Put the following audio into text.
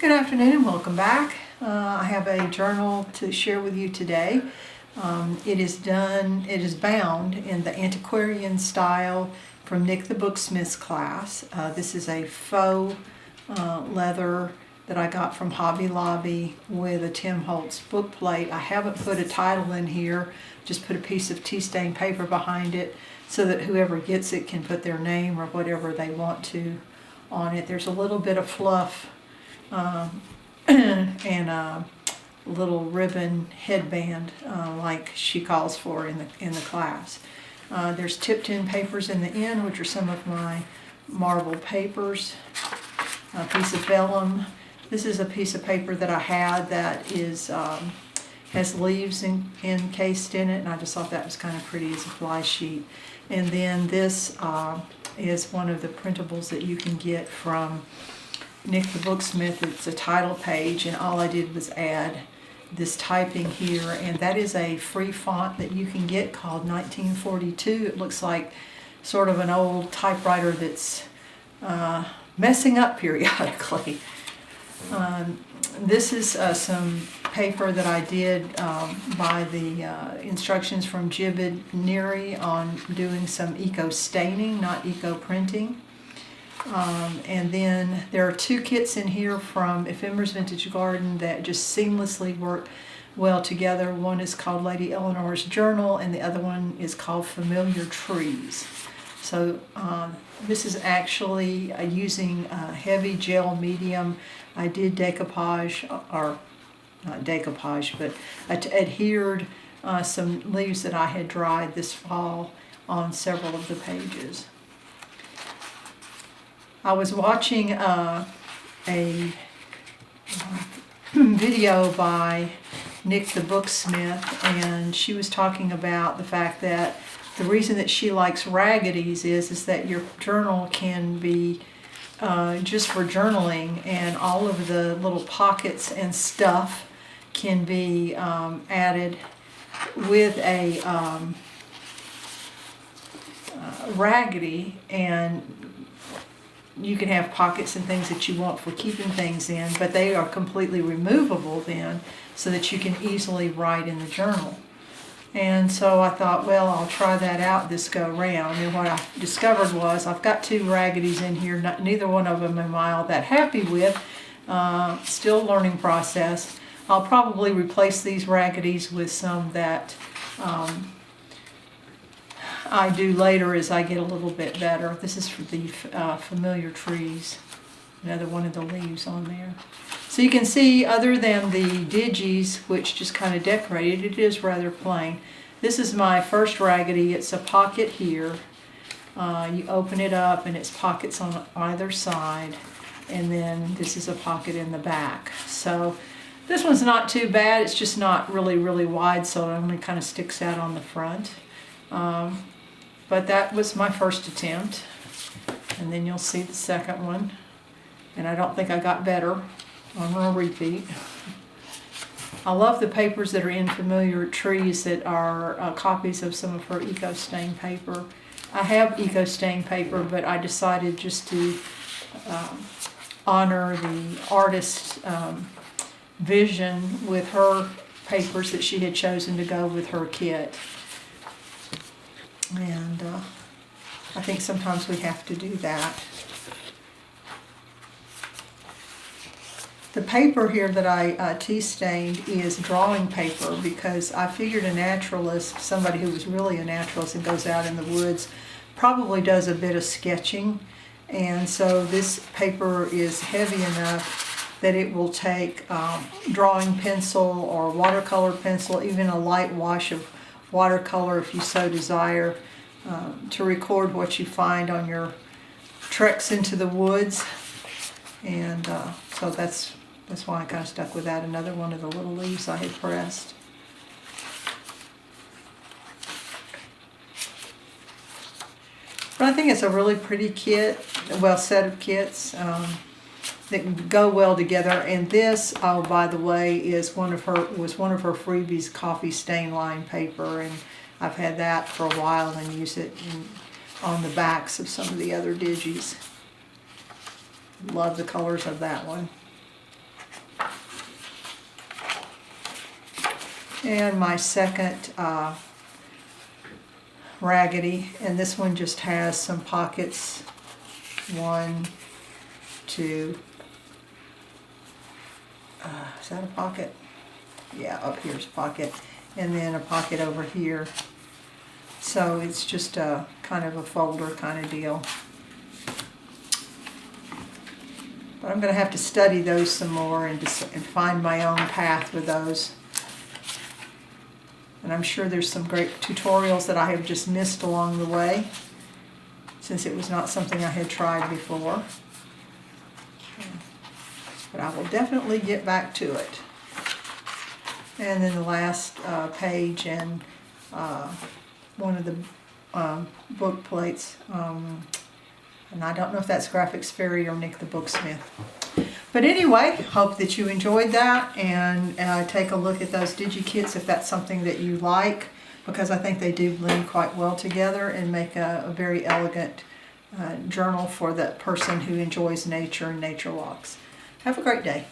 Good afternoon and welcome back. I have a journal to share with you today. It is bound in the antiquarian style from Nik the Booksmith's class. This is a faux leather that I got from Hobby Lobby with a Tim Holtz book plate. I haven't put a title in here, just put a piece of tea stain paper behind it so that whoever gets it can put their name or whatever they want to on it. There's a little bit of fluff and a little ribbon headband like she calls for in the class. There's tipped in papers in the end, which are some of my marble papers. A piece of vellum. This is a piece of paper that I had that is has leaves encased in it, and I just thought that was kind of pretty as a fly sheet. And then this is one of the printables that you can get from Nik the Booksmith. It's a title page, and all I did was add this typing here, and that is a free font that you can get called 1942. It looks like sort of an old typewriter that's messing up periodically. This is some paper that I did by the instructions from Jibid Neri on doing some eco-staining, not eco-printing. And then there are two kits in here from Ephemer's Vintage Garden that just seamlessly work well together. One is called Lady Eleanor's Journal, and the other one is called Familiar Trees. So this is actually using heavy gel medium. I did decoupage, or not decoupage, but adhered some leaves that I had dried this fall on several of the pages. I was watching a video by Nik the Booksmith, and she was talking about the fact that the reason that she likes raggedys is that your journal can be just for journaling, and all of the little pockets and stuff can be added with a raggedy, and you can have pockets and things that you want for keeping things in, but they are completely removable then, so that you can easily write in the journal. And so I thought, well, I'll try that out this go round. And what I discovered was I've got two raggedys in here. Neither one of them am I all that happy with. Still learning process. I'll probably replace these raggedys with some that I do later as I get a little bit better. This is for the Familiar Trees. Another one of the leaves on there. So you can see, other than the digis, which just kind of decorated, it is rather plain. This is my first raggedy. It's a pocket here. You open it up and it's pockets on either side. And then this is a pocket in the back. So this one's not too bad. It's just not really, really wide, so it only kind of sticks out on the front. But that was my first attempt. And then you'll see the second one. And I don't think I got better. I'm going to repeat. I love the papers that are in Familiar Trees that are copies of some of her eco-stain paper. I have eco-stain paper, but I decided just to honor the artist's vision with her papers that she had chosen to go with her kit. And I think sometimes we have to do that. The paper here that I tea stained is drawing paper, because I figured a naturalist, somebody who was really a naturalist and goes out in the woods, probably does a bit of sketching. And so this paper is heavy enough that it will take drawing pencil or watercolor pencil, even a light wash of watercolor if you so desire, to record what you find on your treks into the woods. And so that's why I kind of stuck with that. Another one of the little leaves I had pressed. But I think it's a really pretty kit, well, set of kits that go well together. And this, oh, by the way, was one of her freebies, coffee stain line paper, and I've had that for a while and use it on the backs of some of the other digis. Love the colors of that one. And my second raggedy, and this one just has some pockets. 1, 2, is that a pocket? Yeah, up here's a pocket, and then a pocket over here. So it's just a kind of a folder kind of deal. But I'm going to have to study those some more and find my own path with those. And I'm sure there's some great tutorials that I have just missed along the way, since it was not something I had tried before. But I will definitely get back to it. And then the last page and one of the book plates. And I don't know if that's Graphics Fairy or Nik the Booksmith. But anyway, hope that you enjoyed that, and take a look at those DigiKits if that's something that you like, because I think they do blend quite well together and make a very elegant journal for that person who enjoys nature and nature walks. Have a great day.